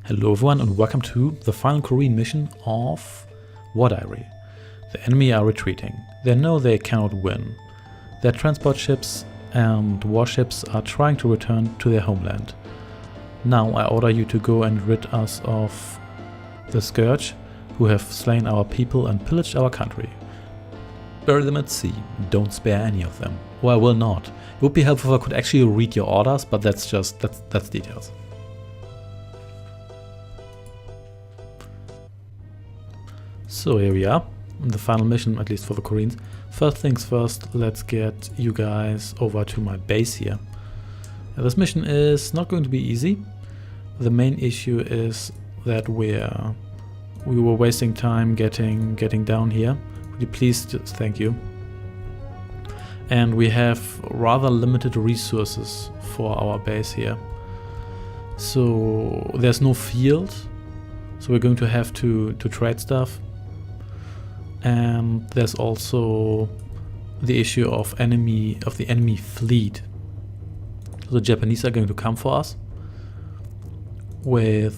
Hello everyone and welcome to the final Korean mission of War Diary. The enemy are retreating. They know they cannot win. Their transport ships and warships are trying to return to their homeland. Now I order you to go and rid us of the Scourge, who have slain our people and pillaged our country. Bury them at sea, don't spare any of them. Or I will not. It would be helpful if I could actually read your orders, but that's details. So here we are, in the final mission, at least for the Koreans. First things first, let's get you guys over to my base here. Now, this mission is not going to be easy. The main issue is that we were wasting time getting down here. Would you please just thank you. And we have rather limited resources for our base here. So there's no field, so we're going to have to trade stuff. And there's also the issue of the enemy fleet. So the Japanese are going to come for us with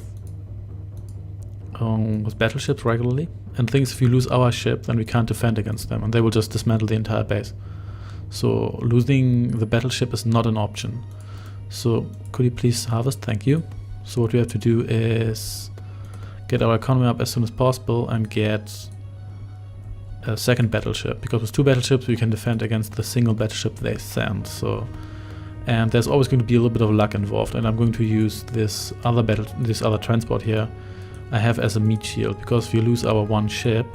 battleships regularly. And things, if we lose our ship, then we can't defend against them, and they will just dismantle the entire base. So losing the battleship is not an option. So could you please harvest? Thank you. So what we have to do is get our economy up as soon as possible and get a second battleship, because with two battleships we can defend against the single battleship they send. So, and there's always going to be a little bit of luck involved, and I'm going to use this other transport here I have as a meat shield, because if you lose our one ship,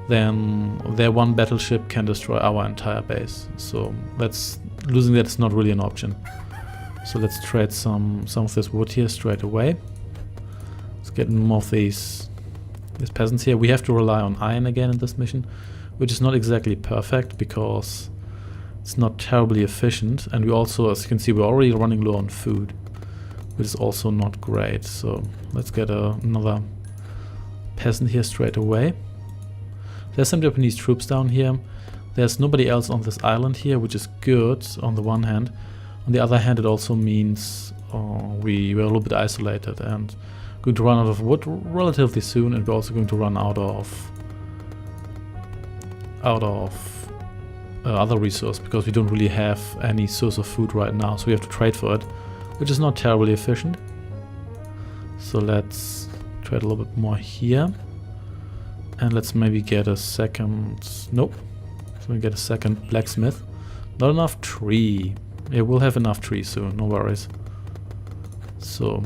then their one battleship can destroy our entire base. So losing that is not really an option. So let's trade some of this wood here straight away. Let's get more of these peasants here. We have to rely on iron again in this mission, which is not exactly perfect because it's not terribly efficient, and we also, as you can see, we're already running low on food, which is also not great. So let's get another peasant here straight away. There's some Japanese troops down here. There's nobody else on this island here, which is good on the one hand. On the other hand, it also means we're a little bit isolated and going to run out of wood relatively soon, and we're also going to run out of other resource, because we don't really have any source of food right now, so we have to trade for it, which is not terribly efficient. So let's trade a little bit more here, and let's maybe get a second, nope, so we get a second blacksmith. Not enough tree. Yeah, we'll have enough tree soon, no worries. So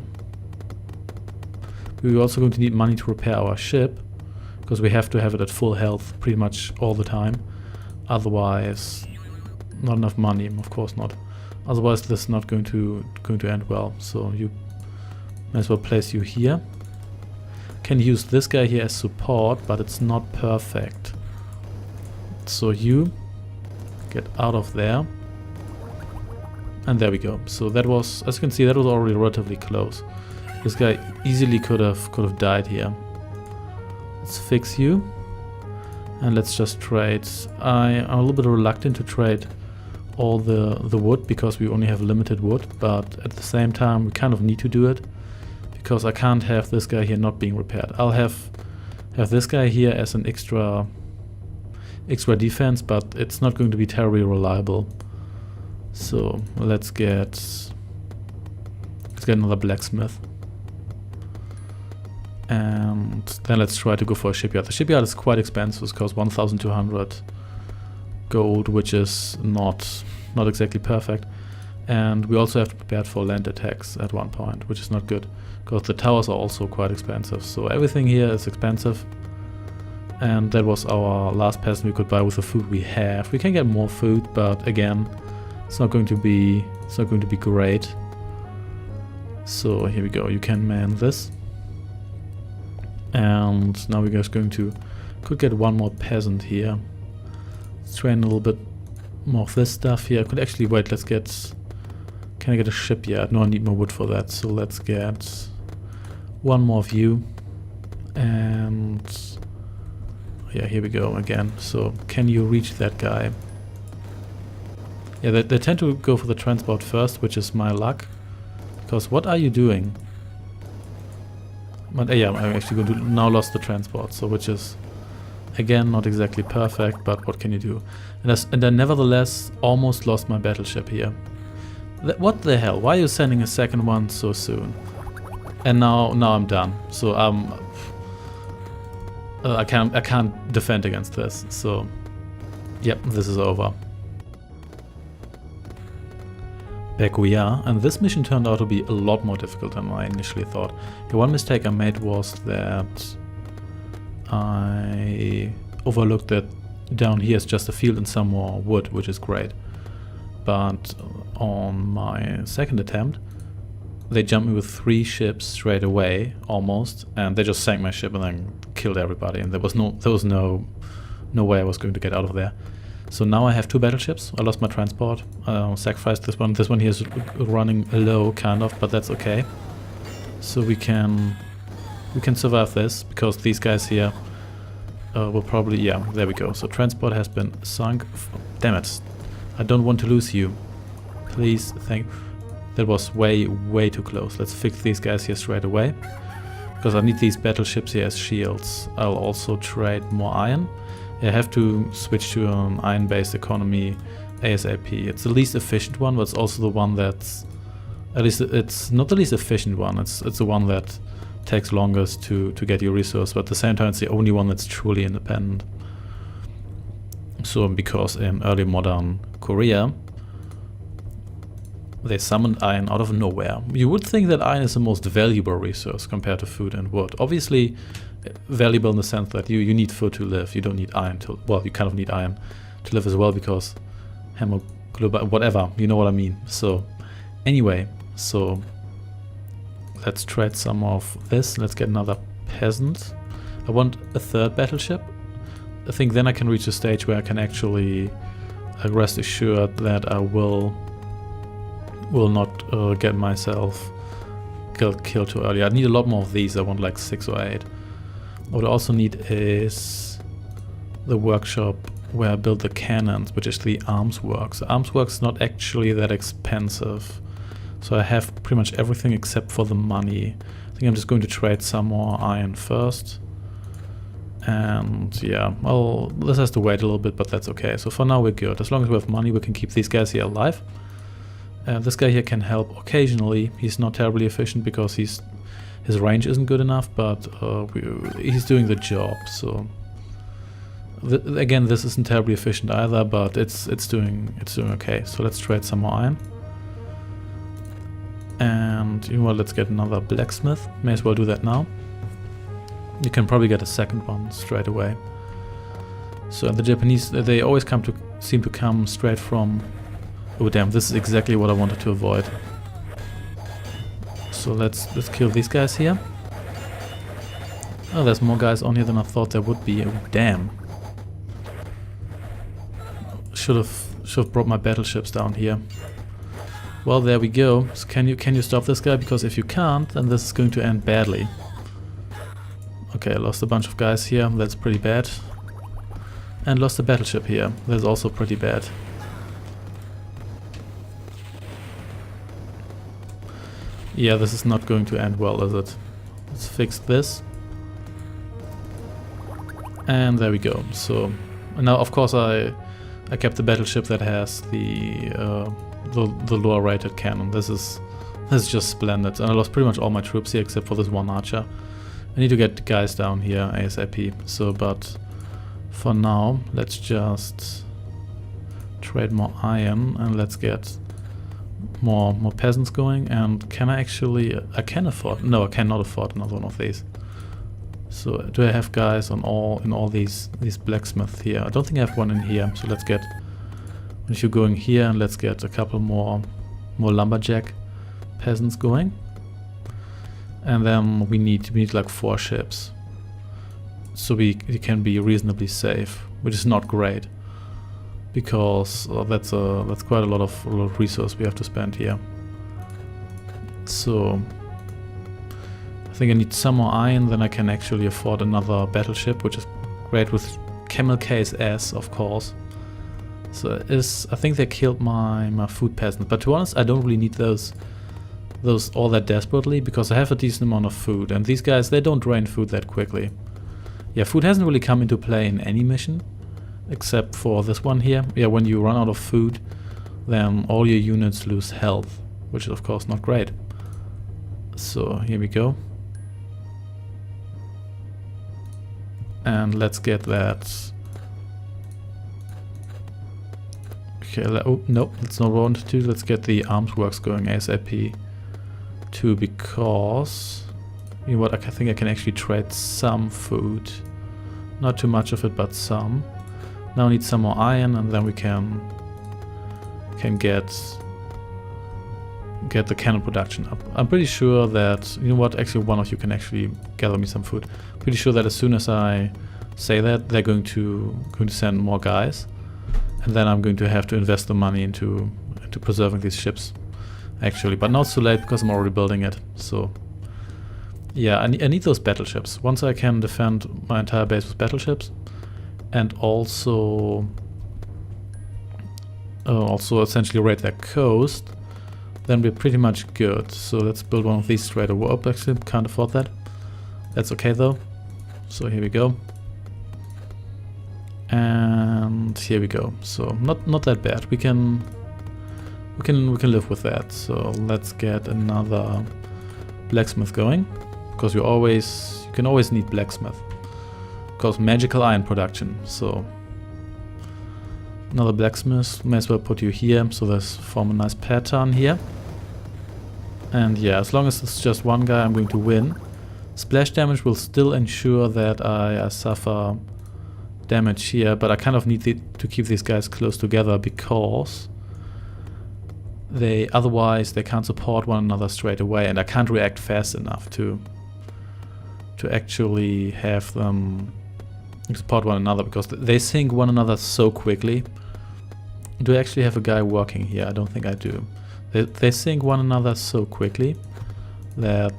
we're also going to need money to repair our ship, because we have to have it at full health pretty much all the time. Otherwise, not enough money, of course not. Otherwise, this is not going to end well. So you might as well place you here. Can use this guy here as support, but it's not perfect. So you get out of there. And there we go. So that was, as you can see, that was already relatively close. This guy easily could have died here. Let's fix you. And let's just trade. I'm a little bit reluctant to trade all the wood, because we only have limited wood, but at the same time we kind of need to do it, because I can't have this guy here not being repaired. I'll have this guy here as an extra defense, but it's not going to be terribly reliable. So let's get another blacksmith. And then let's try to go for a shipyard. The shipyard is quite expensive. It costs 1,200 gold, which is not exactly perfect. And we also have to prepare for land attacks at one point, which is not good, because the towers are also quite expensive. So everything here is expensive. And that was our last peasant we could buy with the food we have. We can get more food, but again, it's not going to be great. So here we go. You can man this. And now we're just could get one more peasant here. Let's train a little bit more of this stuff here. I could actually wait, can I get a shipyard? No, I need more wood for that. So let's get one more of you. And yeah, here we go again. So can you reach that guy? Yeah, they tend to go for the transport first, which is my luck. Because what are you doing? But yeah, I'm actually going to now lost the transport, so which is again not exactly perfect, but what can you do? And I nevertheless almost lost my battleship here. What the hell? Why are you sending a second one so soon? And now I'm done. So I can't defend against this. So yep, this is over. Back we are, and this mission turned out to be a lot more difficult than I initially thought. The one mistake I made was that I overlooked that down here is just a field and some more wood, which is great. But on my second attempt, they jumped me with 3 ships straight away, almost, and they just sank my ship and then killed everybody. And there was no way I was going to get out of there. So now I have 2 battleships. I lost my transport. Sacrificed this one. This one here is running low, kind of, but that's okay. So we can survive this because these guys here will probably, yeah, there we go. So transport has been sunk. Damn it! I don't want to lose you. Please, that was way too close. Let's fix these guys here straight away because I need these battleships here as shields. I'll also trade more iron. I have to switch to an iron-based economy ASAP. It's the least efficient one, but it's also the one that's... At least it's not the least efficient one, it's the one that takes longest to get your resource, but at the same time it's the only one that's truly independent. So because in early modern Korea, they summoned iron out of nowhere. You would think that iron is the most valuable resource compared to food and wood. Obviously, valuable in the sense that you need food to live. You don't need iron to... Well, you kind of need iron to live as well because hemoglobin... Whatever, you know what I mean. So, anyway, so let's trade some of this. Let's get another peasant. I want a 3rd battleship. I think then I can reach a stage where I can actually rest assured that I will not get myself killed too early. I need a lot more of these. I want like 6 or 8. What I also need is the workshop where I build the cannons, which is the arms works. The arms works is not actually that expensive. So I have pretty much everything except for the money. I think I'm just going to trade some more iron first. And yeah, well, this has to wait a little bit, but that's okay. So for now we're good. As long as we have money, we can keep these guys here alive. This guy here can help occasionally. He's not terribly efficient because his range isn't good enough, but he's doing the job. So again, this isn't terribly efficient either, but it's doing okay. So let's trade some more iron. And you know what? Let's get another blacksmith. May as well do that now. You can probably get a second one straight away. So the Japanese, they always seem to come straight from... Oh damn, this is exactly what I wanted to avoid. So let's kill these guys here. Oh, there's more guys on here than I thought there would be. Oh damn. Should have brought my battleships down here. Well, there we go. So can you stop this guy? Because if you can't, then this is going to end badly. Okay, I lost a bunch of guys here. That's pretty bad. And lost a battleship here. That's also pretty bad. Yeah, this is not going to end well, is it? Let's fix this. And there we go. So now, of course, I kept the battleship that has the lower rated cannon. This is just splendid. And I lost pretty much all my troops here except for this one archer. I need to get guys down here ASAP. So, but for now, let's just trade more iron and let's get more peasants going. And can I actually... I can afford... No, I cannot afford another one of these. So do I have guys on in all these blacksmiths here? I don't think I have one in here. So let's get... If you're going here, and let's get a couple more lumberjack peasants going. And then we need like 4 ships. So we can be reasonably safe, which is not great. Because that's quite a lot of resource we have to spend here. So I think I need some more iron, then I can actually afford another battleship, which is great with camel case S, of course. So I think they killed my food peasants, but to be honest, I don't really need those. those all that desperately, because I have a decent amount of food, and these guys, they don't drain food that quickly. Yeah, food hasn't really come into play in any mission, except for this one here. Yeah, when you run out of food, then all your units lose health, which is of course not great. So here we go. And let's get that. Okay, oh no, that's not what I wanted to do. Let's get the arms works going ASAP too, because you know what, I think I can actually trade some food. Not too much of it, but some. Now I need some more iron, and then we can get the cannon production up. I'm pretty sure that, you know what, actually one of you can actually gather me some food. Pretty sure that as soon as I say that, they're going to send more guys, and then I'm going to have to invest the money into preserving these ships, actually. But now it's too late because I'm already building it. So yeah, I need those battleships. Once I can defend my entire base with battleships, and also essentially raid their coast, then we're pretty much good. So let's build one of these straight away. Oh, actually, can't afford that. That's okay though. So here we go. And here we go. So not that bad. We can live with that. So let's get another blacksmith going, because you can always need blacksmith. Because magical iron production. So another blacksmith. May as well put you here, so there's form a nice pattern here. And yeah, as long as it's just one guy, I'm going to win. Splash damage will still ensure that I suffer damage here, but I kind of need to keep these guys close together, because otherwise they can't support one another straight away, and I can't react fast enough to actually have them support one another, because they sink one another so quickly. Do I actually have a guy working here? I don't think I do. They sink one another so quickly that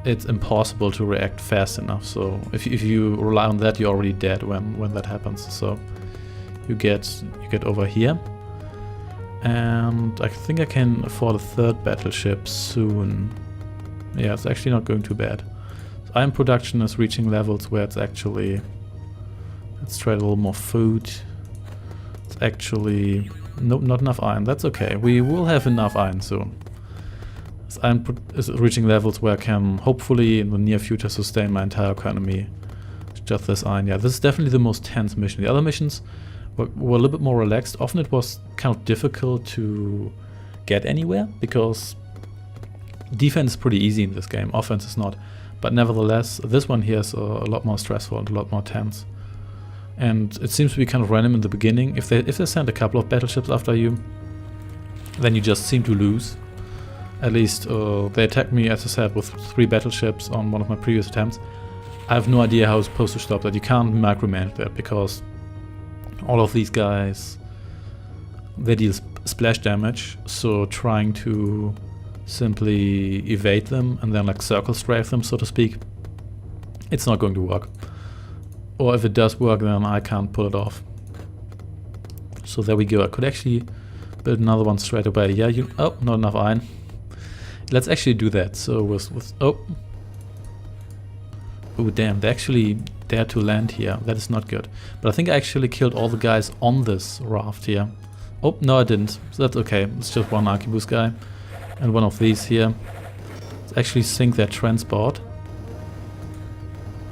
it's impossible to react fast enough. So if you rely on that, you're already dead when that happens. So you get over here, and I think I can afford a third battleship soon. Yeah, it's actually not going too bad. So iron production is reaching levels where it's actually, let's trade a little more food. It's actually not enough iron. That's okay. We will have enough iron soon. Iron is reaching levels where I can hopefully in the near future sustain my entire economy. Just this iron. Yeah, this is definitely the most tense mission. The other missions were a little bit more relaxed. Often it was kind of difficult to get anywhere, because defense is pretty easy in this game. Offense is not. But nevertheless, this one here is a lot more stressful and a lot more tense. And it seems to be kind of random in the beginning. If they send a couple of battleships after you, then you just seem to lose. At least they attacked me, as I said, with 3 battleships on one of my previous attempts. I have no idea how I was supposed to stop that. You can't micromanage that, because all of these guys, they deal splash damage. So trying to simply evade them and then like circle strafe them, so to speak, it's not going to work. Or if it does work, then I can't pull it off. So there we go. I could actually build another one straight away. Yeah, oh, not enough iron. Let's actually do that. So with oh damn, they actually dare to land here. That is not good. But I think I actually killed all the guys on this raft here. Oh, no I didn't. So that's okay. It's just one arquebus guy. And one of these here. Let's actually sink their transport.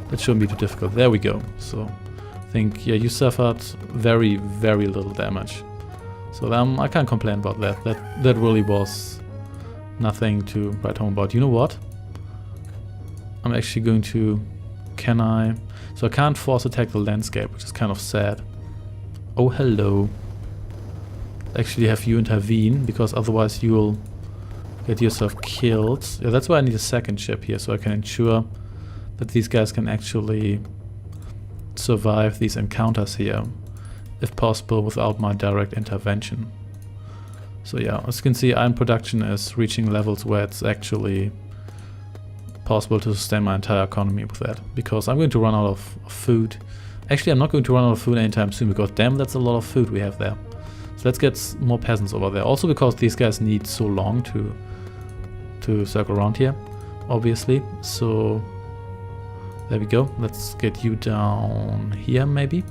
That shouldn't be too difficult. There we go. So I think, yeah, you suffered very, very little damage. So I can't complain about that. That really was nothing to write home about. You know what? I'm actually going to... Can I... So I can't force attack the landscape, which is kind of sad. Oh, hello. Actually have you intervene, because otherwise you'll get yourself killed. Yeah, that's why I need a second ship here, so I can ensure that these guys can actually survive these encounters here, if possible, without my direct intervention. So yeah, as you can see, iron production is reaching levels where it's actually possible to sustain my entire economy with that, because I'm going to run out of food. Actually, I'm not going to run out of food anytime soon, because damn, that's a lot of food we have there. So let's get more peasants over there. Also because these guys need so long to to circle around here, obviously. So there we go. Let's get you down here maybe.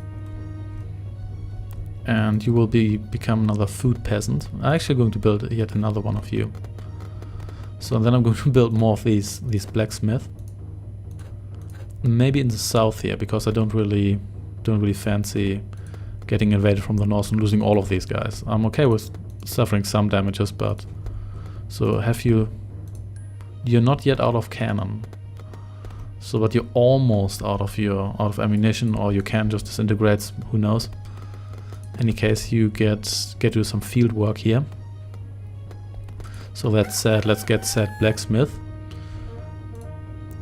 And you will become another food peasant. I'm actually going to build yet another one of you. So then I'm going to build more of these blacksmith. Maybe in the south here, because I don't really fancy getting invaded from the north and losing all of these guys. I'm okay with suffering some damages, but so you're not yet out of cannon. So but you're almost out of ammunition, or you can just disintegrate, who knows. Any case, you get to do some field work here. So that said, let's get said blacksmith.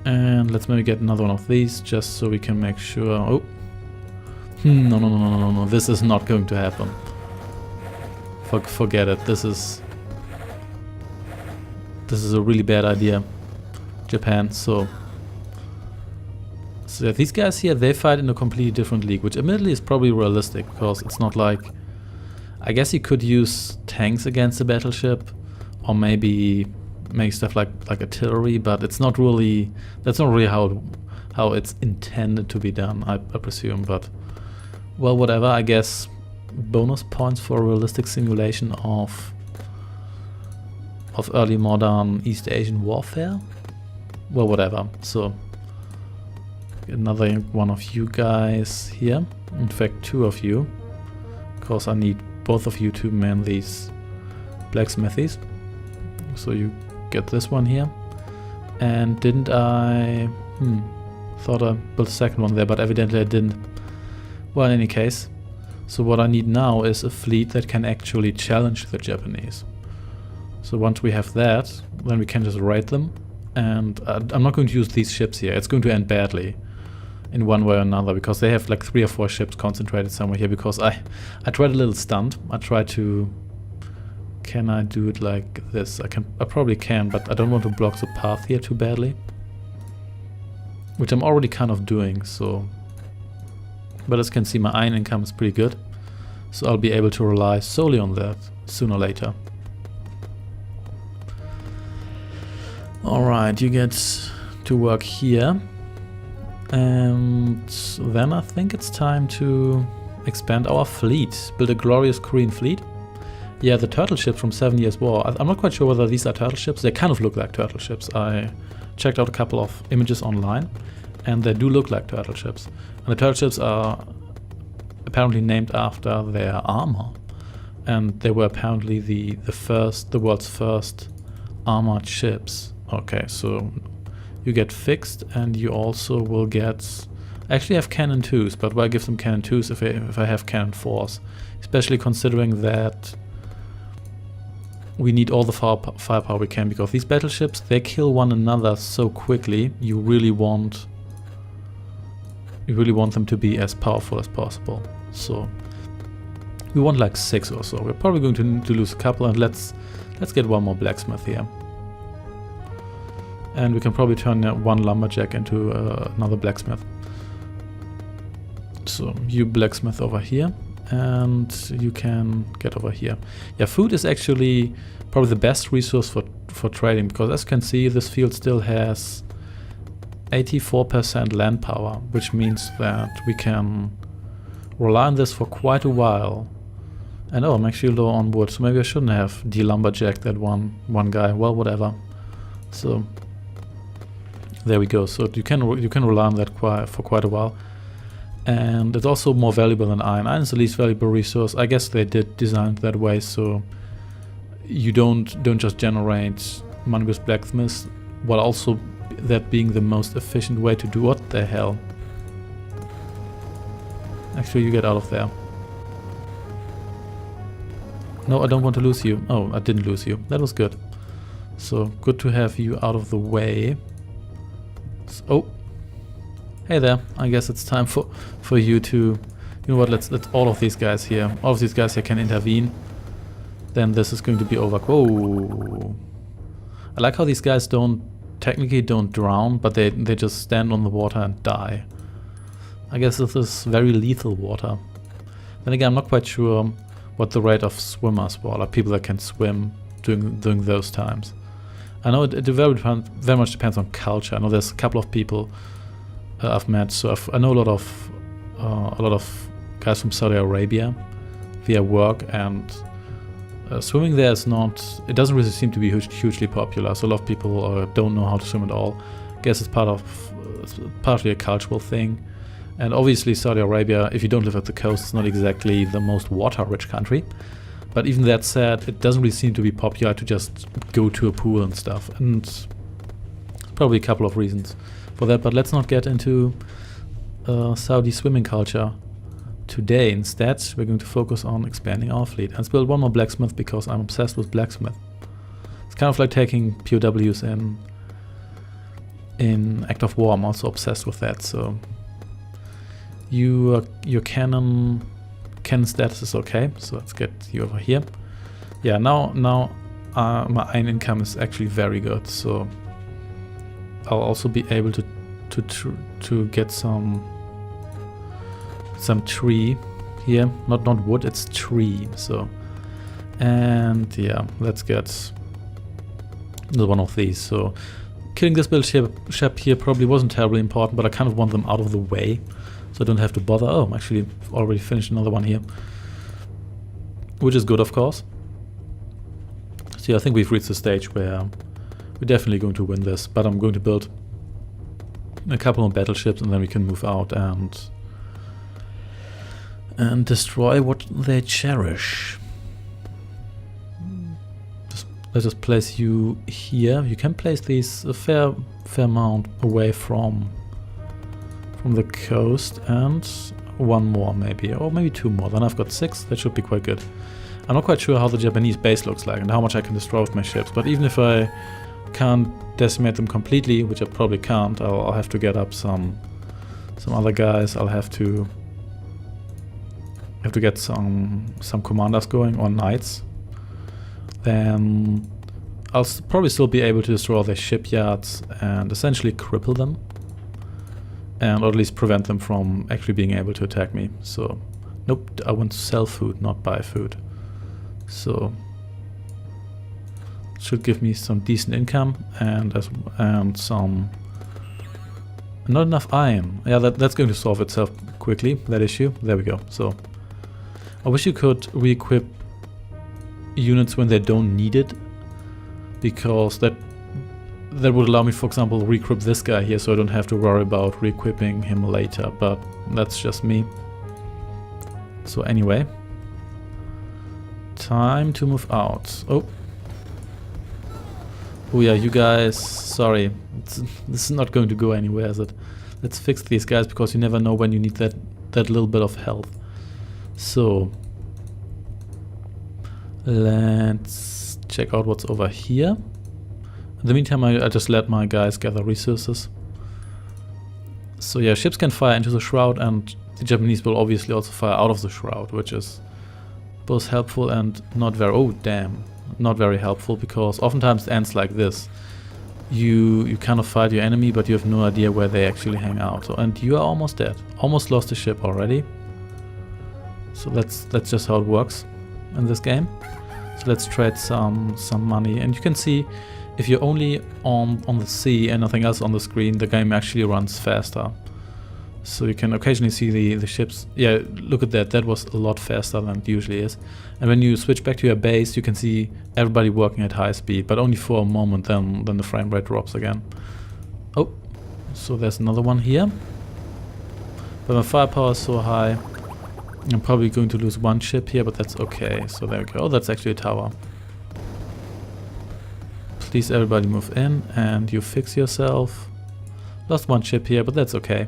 And let's maybe get another one of these, just so we can make sure... Oh! No, this is not going to happen. Forget it, this is a really bad idea, Japan. So these guys here, they fight in a completely different league, which admittedly is probably realistic, because it's not like... I guess you could use tanks against a battleship, or maybe make stuff like artillery, but it's not really... That's not really how it's intended to be done, I presume, but... Well, whatever, I guess bonus points for a realistic simulation of early modern East Asian warfare? Well, whatever, so... Another one of you guys here. In fact, two of you. Because I need both of you to man these blacksmithies. So you get this one here. And didn't I... Thought I built a second one there, but evidently I didn't. Well, in any case. So what I need now is a fleet that can actually challenge the Japanese. So once we have that, then we can just raid them. And I'm not going to use these ships here. It's going to end badly. In one way or another, because they have like 3 or 4 ships concentrated somewhere here, because I tried a little stunt. I tried to... Can I do it like this? I probably can, but I don't want to block the path here too badly. Which I'm already kind of doing, so... But as you can see, my iron income is pretty good. So I'll be able to rely solely on that sooner or later. Alright, you get to work here. And then I think it's time to expand our fleet. Build a glorious Korean fleet. Yeah, the turtle ships from 7 Years' War. I'm not quite sure whether these are turtle ships. They kind of look like turtle ships. I checked out a couple of images online, and they do look like turtle ships. And the turtle ships are apparently named after their armor. And they were apparently the world's first armored ships. Okay, so... You get fixed, and you also will get... I actually have cannon 2s, but why give them cannon 2s if I have cannon 4s? Especially considering that we need all the firepower we can, because these battleships, they kill one another so quickly. You really want them to be as powerful as possible. So we want like 6 or so. We're probably going to lose a couple, and let's get one more blacksmith here. And we can probably turn one lumberjack into another blacksmith. So you blacksmith over here, and you can get over here. Yeah, food is actually probably the best resource for trading, because as you can see, this field still has 84% land power, which means that we can rely on this for quite a while. And oh, I'm actually low on wood, so maybe I shouldn't have de-lumberjacked that one guy. Well, whatever. So... There we go. So you can rely on that for quite a while, and it's also more valuable than iron. Iron is the least valuable resource. I guess they did design it that way, so you don't just generate money with blacksmiths, while also that being the most efficient way to do what the hell. Actually, you get out of there. No, I don't want to lose you. Oh, I didn't lose you. That was good. So good to have you out of the way. Oh, hey there. I guess it's time for you to, you know what, let's all of these guys here can intervene. Then this is going to be over. Whoa. I like how these guys technically don't drown, but they just stand on the water and die. I guess this is very lethal water. Then again, I'm not quite sure what the rate of swimmers were, like people that can swim during those times. I know it very much depends on culture. I know there's a couple of people I've met, so I know a lot of guys from Saudi Arabia via work, and swimming there is not. It doesn't really seem to be hugely popular. So a lot of people don't know how to swim at all. I guess it's partly a cultural thing, and obviously Saudi Arabia, if you don't live at the coast, it's not exactly the most water-rich country. But even that said, it doesn't really seem to be popular to just go to a pool and stuff. And probably a couple of reasons for that. But let's not get into Saudi swimming culture today. Instead, we're going to focus on expanding our fleet. Let's build one more blacksmith because I'm obsessed with blacksmith. It's kind of like taking POWs in Act of War. I'm also obsessed with that. So your cannon status is okay, so let's get you over here. Yeah, now my iron income is actually very good, so I'll also be able to get some tree here. Not wood, it's tree. So, and yeah, let's get one of these. So killing this build ship here probably wasn't terribly important, but I kind of want them out of the way, so I don't have to bother. Oh, I'm actually already finished another one here, which is good, of course. So yeah, I think we've reached the stage where we're definitely going to win this, but I'm going to build a couple of battleships and then we can move out and destroy what they cherish. Let's just place you here. You can place these a fair amount away from the coast, and one more maybe, or maybe two more. Then I've got 6. That should be quite good. I'm not quite sure how the Japanese base looks like and how much I can destroy with my ships, but even if I can't decimate them completely, which I probably can't, I'll have to get up some other guys. I'll have to get some commanders going, or knights. Then I'll probably still be able to destroy their shipyards and essentially cripple them, or at least prevent them from actually being able to attack me. So, nope, I want to sell food, not buy food. So, it should give me some decent income and some... Not enough iron. Yeah, that's going to solve itself quickly, that issue. There we go. So, I wish you could re-equip units when they don't need it, because that would allow me, for example, to re-equip this guy here, so I don't have to worry about re-equipping him later, but that's just me. So anyway, time to move out. Oh yeah, you guys, sorry, this is not going to go anywhere, is it? Let's fix these guys, because you never know when you need that little bit of health. So let's check out what's over here. In the meantime, I just let my guys gather resources. So yeah, ships can fire into the shroud, and the Japanese will obviously also fire out of the shroud, which is both helpful and not very helpful, because oftentimes it ends like this. You kind of fight your enemy, but you have no idea where they actually hang out. So, and you are almost dead. Almost lost a ship already. So that's just how it works in this game. So let's trade some money, and you can see if you're only on the sea and nothing else on the screen, the game actually runs faster. So you can occasionally see the ships. Yeah, look at that. That was a lot faster than it usually is. And when you switch back to your base, you can see everybody working at high speed, but only for a moment, then the frame rate drops again. Oh, so there's another one here. But my firepower is so high, I'm probably going to lose one ship here, but that's okay. So there we go. Oh, that's actually a tower. Please everybody move in, and you fix yourself. Lost one ship here, but that's okay.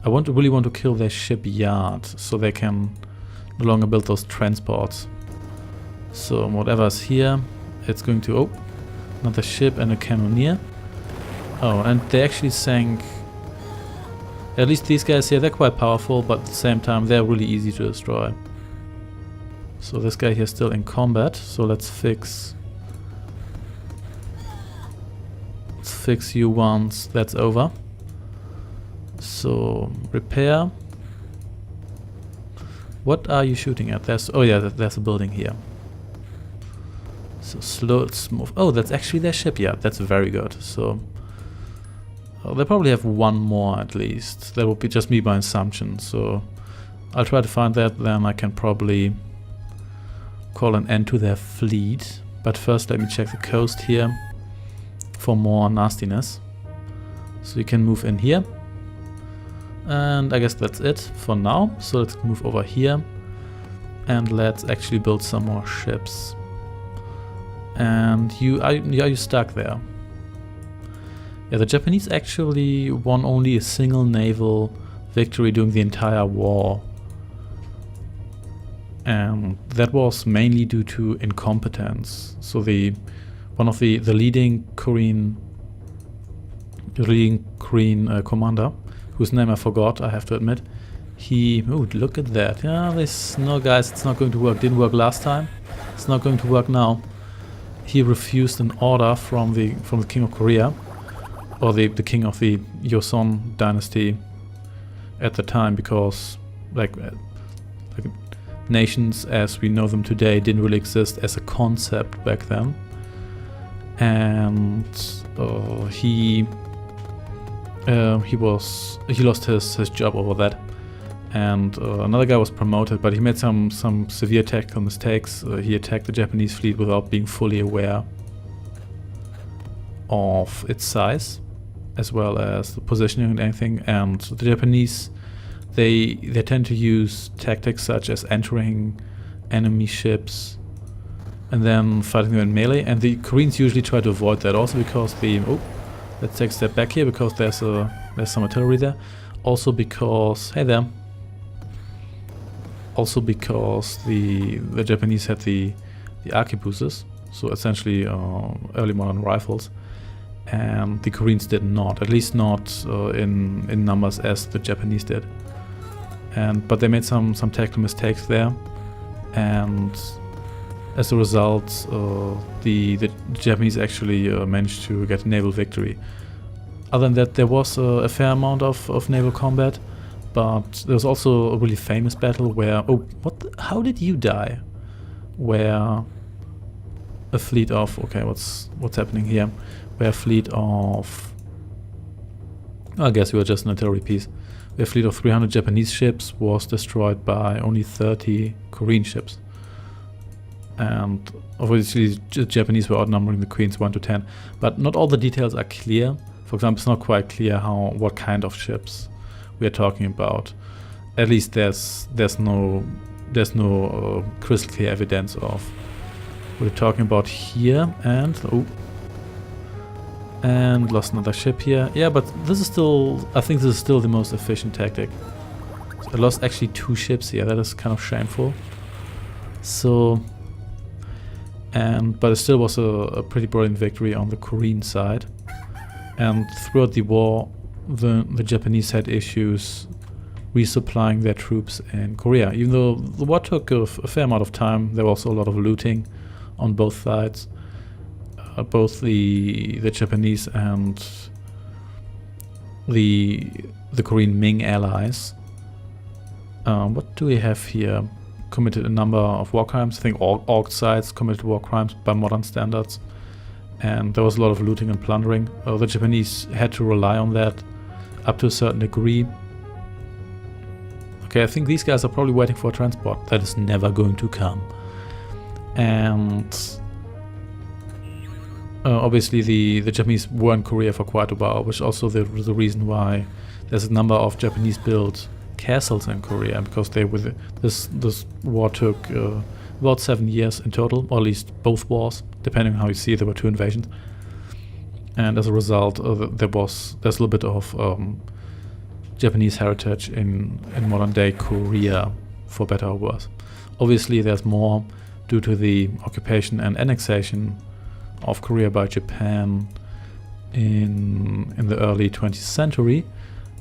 I really want to kill their shipyard, so they can no longer build those transports. So whatever's here, it's going to... Oh, another ship and a cannoneer. Oh, and they actually sank... At least these guys here, they're quite powerful, but at the same time they're really easy to destroy. So this guy here is still in combat, so let's fix you once that's over. So repair. What are you shooting at? Oh yeah, there's a building here. So slow, smooth. Oh, that's actually their ship. Yeah, that's very good. So they probably have one more at least. That would be just me by assumption. So I'll try to find that. Then I can probably call an end to their fleet. But first, let me check the coast here for more nastiness. So you can move in here. And I guess that's it for now. So let's move over here. And let's actually build some more ships. And are you stuck there? Yeah, the Japanese actually won only a single naval victory during the entire war. And that was mainly due to incompetence. So one of the leading Korean commander, whose name I forgot, I have to admit, look at that. Yeah, no guys, it's not going to work. Didn't work last time. It's not going to work now. He refused an order from the King of Korea, or the king of the Joseon dynasty at the time, because like nations as we know them today didn't really exist as a concept back then. And he lost his job over that. And another guy was promoted, but he made some severe tactical mistakes. He attacked the Japanese fleet without being fully aware of its size, as well as the positioning and anything. And the Japanese, they tend to use tactics such as entering enemy ships and then fighting them in melee. And the Koreans usually try to avoid that, also because let's take a step back here, because there's some artillery there. Also because the Japanese had the arquebuses, so essentially early modern rifles, and the Koreans did not, at least not in numbers as the Japanese did. But they made some tactical mistakes there, and as a result, the Japanese actually managed to get a naval victory. Other than that, there was a fair amount of naval combat. But there was also a really famous battle where... how did you die? Where a fleet of... Okay, what's happening here? Where a fleet of... I guess we were just an artillery piece. Where a fleet of 300 Japanese ships was destroyed by only 30 Korean ships. And obviously the Japanese were outnumbering the Koreans 1 to 10. But not all the details are clear. For example, it's not quite clear what kind of ships we are talking about. At least there's no crystal clear evidence of what we're talking about here. And lost another ship here. Yeah, but I think this is still the most efficient tactic. So I lost actually 2 ships here. That is kind of shameful. So, but it still was a pretty brilliant victory on the Korean side. And throughout the war, the Japanese had issues resupplying their troops in Korea. Even though the war took a fair amount of time, there was also a lot of looting on both sides. Both the Japanese and the Korean Ming allies. What do we have here? Committed a number of war crimes. I think all Orc sides committed war crimes by modern standards. And there was a lot of looting and plundering. The Japanese had to rely on that up to a certain degree. Okay, I think these guys are probably waiting for a transport. That is never going to come. And obviously the Japanese were in Korea for quite a while, which also the reason why there's a number of Japanese-built castles in Korea, because this war took about 7 years in total, or at least both wars, depending on how you see it. There were 2 invasions. And as a result, there's a little bit of Japanese heritage in modern day Korea, for better or worse. Obviously there's more due to the occupation and annexation of Korea by Japan in the early 20th century,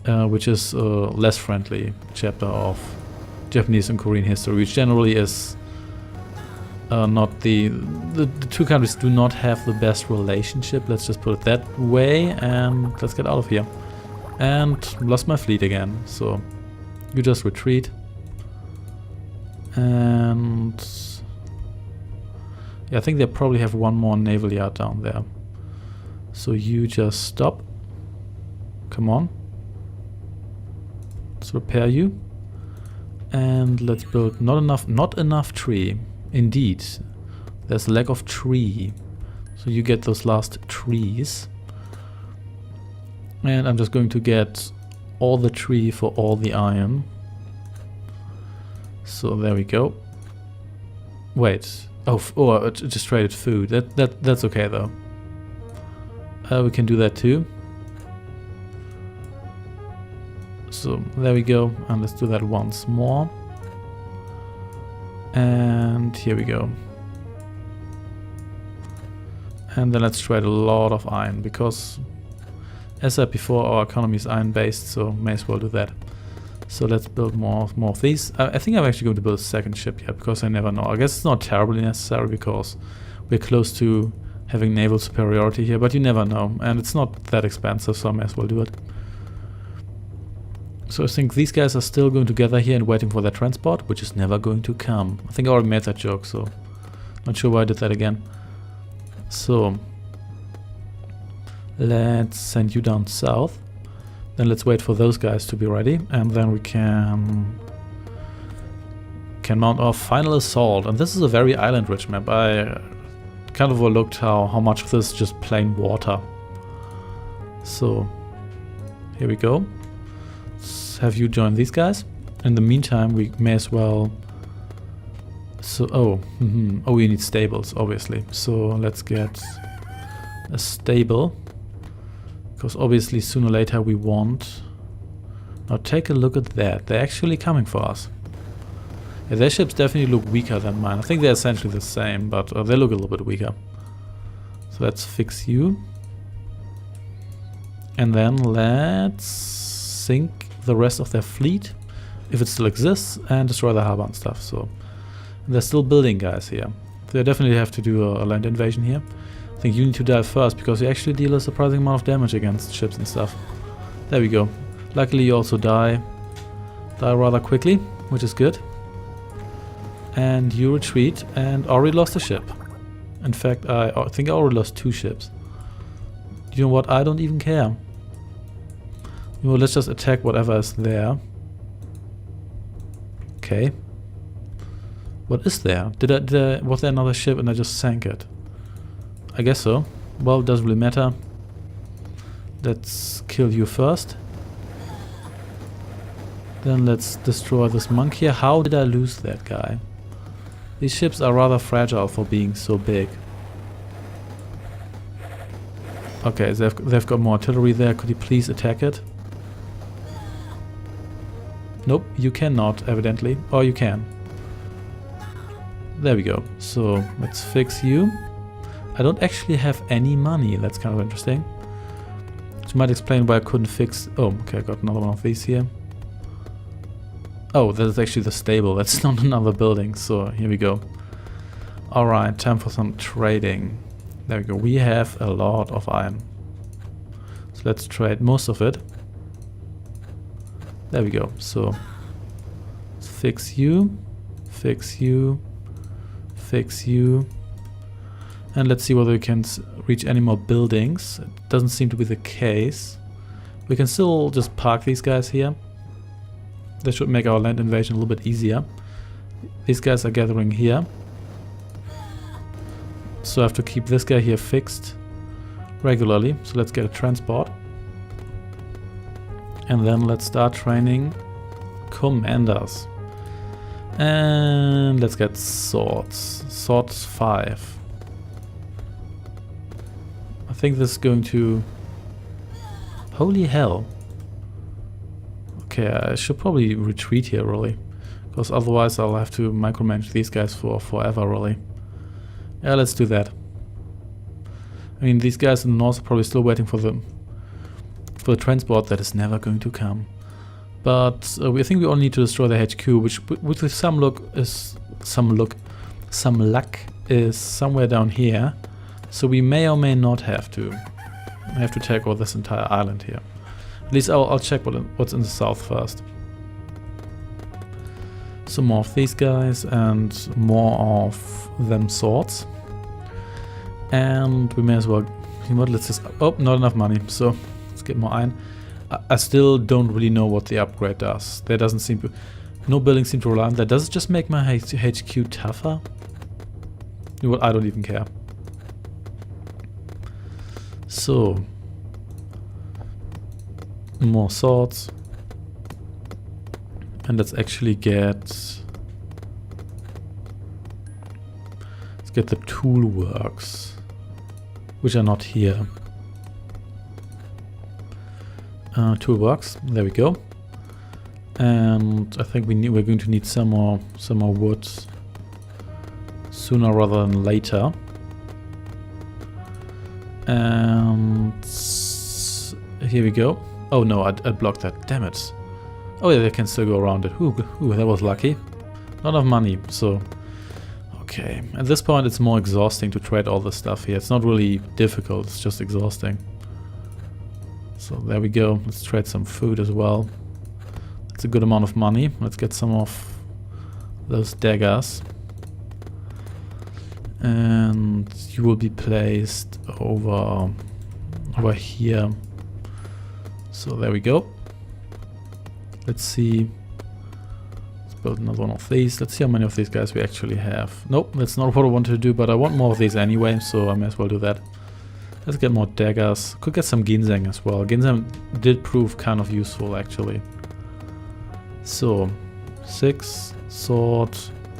which is a less friendly chapter of Japanese and Korean history, which generally is not the 2 countries do not have the best relationship, let's just put it that way. And let's get out of here. And lost my fleet again, so you just retreat. And Yeah, I think they probably have one more naval yard down there. So you just stop. Come on. Let's repair you. And let's build not enough tree. Indeed. There's a lack of tree. So you get those last trees. And I'm just going to get all the tree for all the iron. So there we go. Wait. Oh, I just traded food. That's okay though. We can do that too. So there we go, and let's do that once more. And here we go. And then let's trade a lot of iron, because as I said before, our economy is iron based, so may as well do that. So let's build more of these. I think I'm actually going to build a second ship here, because I never know. I guess it's not terribly necessary, because we're close to having naval superiority here, but you never know. And it's not that expensive, so I may as well do it. So I think these guys are still going to gather here and waiting for their transport, which is never going to come. I think I already made that joke, so not sure why I did that again. So let's send you down south. Then let's wait for those guys to be ready, and then we can mount our final assault. And this is a very island-rich map. I kind of overlooked how much of this is just plain water. So here we go. Let's have you join these guys. In the meantime, we may as well. So oh, we need stables, obviously. So let's get a stable. Because obviously sooner or later we want... Now take a look at that. They're actually coming for us. Yeah, their ships definitely look weaker than mine. I think they're essentially the same, but they look a little bit weaker. So let's fix you. And then let's sink the rest of their fleet, if it still exists, and destroy the harbor and stuff. So they're still building guys here. They definitely have to do a land invasion here. I think you need to die first, because you actually deal a surprising amount of damage against ships and stuff. There we go. Luckily you also die rather quickly, which is good. And you retreat and already lost a ship. In fact, I think I already lost 2 ships. You know what? I don't even care. You know, let's just attack whatever is there. Okay. What is there? Was there another ship and I just sank it? I guess so. Well, it doesn't really matter. Let's kill you first. Then let's destroy this monk here. How did I lose that guy? These ships are rather fragile for being so big. Okay, they've got more artillery there. Could you please attack it? Nope, you cannot, evidently. Or you can. There we go. So let's fix you. I don't actually have any money. That's kind of interesting. Which might explain why I couldn't fix... Oh, okay, I got another one of these here. Oh, that is actually the stable. That's not another building. So here we go. Alright, time for some trading. There we go. We have a lot of iron. So let's trade most of it. There we go. So let's fix you. Fix you. Fix you. And let's see whether we can reach any more buildings. It doesn't seem to be the case. We can still just park these guys here. That should make our land invasion a little bit easier. These guys are gathering here. So I have to keep this guy here fixed regularly. So let's get a transport. And then let's start training commanders. And let's get swords. Swords 5. I think this is going to... Holy hell. Okay, I should probably retreat here, really. Because otherwise I'll have to micromanage these guys for forever, really. Yeah, let's do that. I mean, these guys in the north are probably still waiting for the transport that is never going to come. But I think we only need to destroy the HQ, which with some luck is somewhere down here. So we may or may not have to. I have to take over this entire island here. At least I'll check what's in the south first. Some more of these guys and more of them swords. And we may as well, you know what, let's just, oh, not enough money, so let's get more iron. I still don't really know what the upgrade does. There doesn't seem to, no building seem to rely on that. Does it just make my HQ tougher? You know what, I don't even care. So, more swords. And let's actually get the tool works, which are not here. Tool works, there we go. And I think we're going to need some more wood sooner rather than later. And here we go. Oh no, I blocked that. Damn it. Oh yeah, they can still go around it. Ooh, that was lucky. Not enough money, so... Okay, at this point it's more exhausting to trade all this stuff here. It's not really difficult, it's just exhausting. So there we go. Let's trade some food as well. That's a good amount of money. Let's get some of those daggers. And you will be placed over here. So there we go. Let's see. Let's build another one of these. Let's see how many of these guys we actually have. Nope, that's not what I wanted to do, but I want more of these anyway, so I may as well do that. Let's get more daggers. Could get some ginseng as well. Ginseng did prove kind of useful actually. So 6 sword,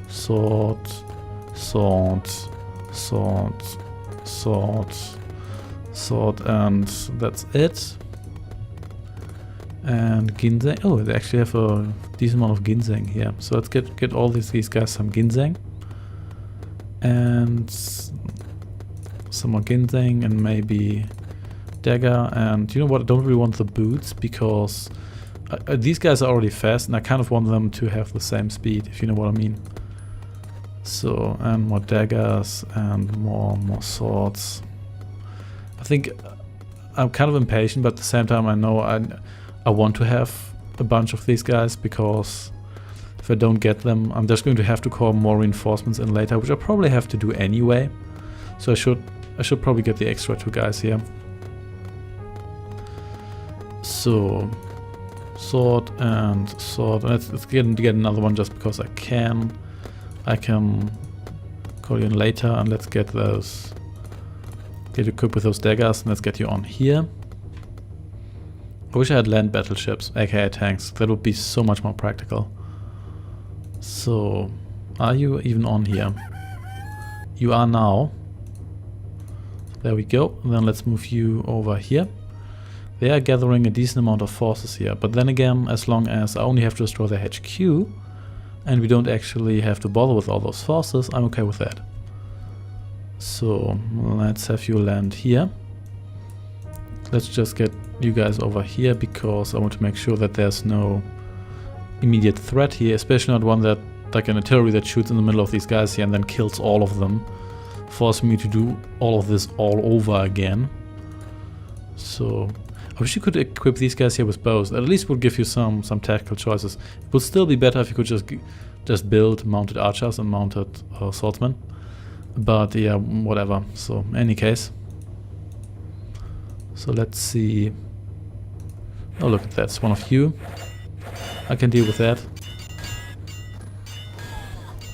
sword, sword, sword, sword, sword, and that's it. And ginseng. Oh, they actually have a decent amount of ginseng here. So let's get all these guys some ginseng. And some more ginseng and maybe dagger. And you know what? I don't really want the boots because these guys are already fast and I kind of want them to have the same speed, if you know what I mean. So, and more daggers and more swords. I think I'm kind of impatient, but at the same time I know I want to have a bunch of these guys because if I don't get them, I'm just going to have to call more reinforcements in later, which I probably have to do anyway. So I should probably get the extra 2 guys here. So sword and sword. Let's get another one just because I can. I can call you in later and let's get those. Get you equipped with those daggers and let's get you on here. I wish I had land battleships, aka tanks. That would be so much more practical. So, are you even on here? You are now. There we go. And then let's move you over here. They are gathering a decent amount of forces here. But then again, as long as I only have to destroy their HQ, and we don't actually have to bother with all those forces, I'm okay with that. So, let's have you land here. Let's just get you guys over here because I want to make sure that there's no immediate threat here, especially not one that, like an artillery that shoots in the middle of these guys here and then kills all of them, forcing me to do all of this all over again. So I wish you could equip these guys here with bows. At least would give you some tactical choices. It would still be better if you could just build mounted archers and mounted swordsmen. But yeah, whatever. So in any case. So let's see. Oh look at that, it's one of you. I can deal with that.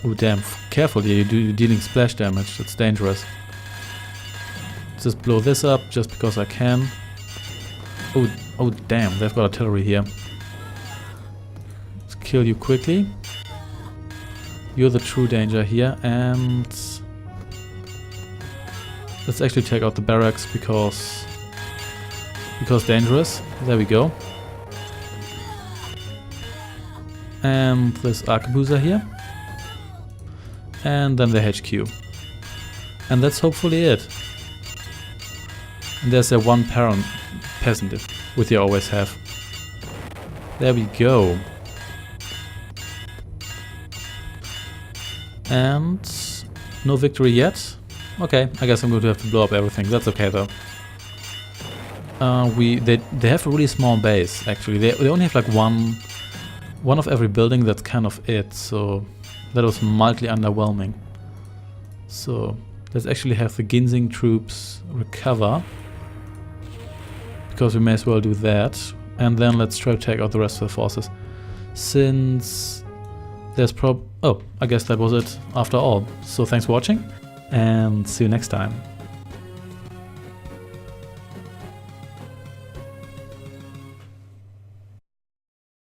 Oh damn, careful here, you're dealing splash damage, that's dangerous. Let's just blow this up just because I can. Oh damn, they've got artillery here. Let's kill you quickly. You're the true danger here, and let's actually take out the barracks because dangerous. There we go. And this arquebuser here. And then the HQ. And that's hopefully it. And there's a one peasant, which you always have. There we go. And no victory yet. Okay, I guess I'm going to have to blow up everything. That's okay though. They have a really small base actually. They only have like one of every building. That's kind of it. So that was mildly underwhelming. So Let's actually have the Ginseng troops recover, because we may as well do that. And then let's try to take out the rest of the forces. Since there's I guess that was it after all. So thanks for watching, and see you next time.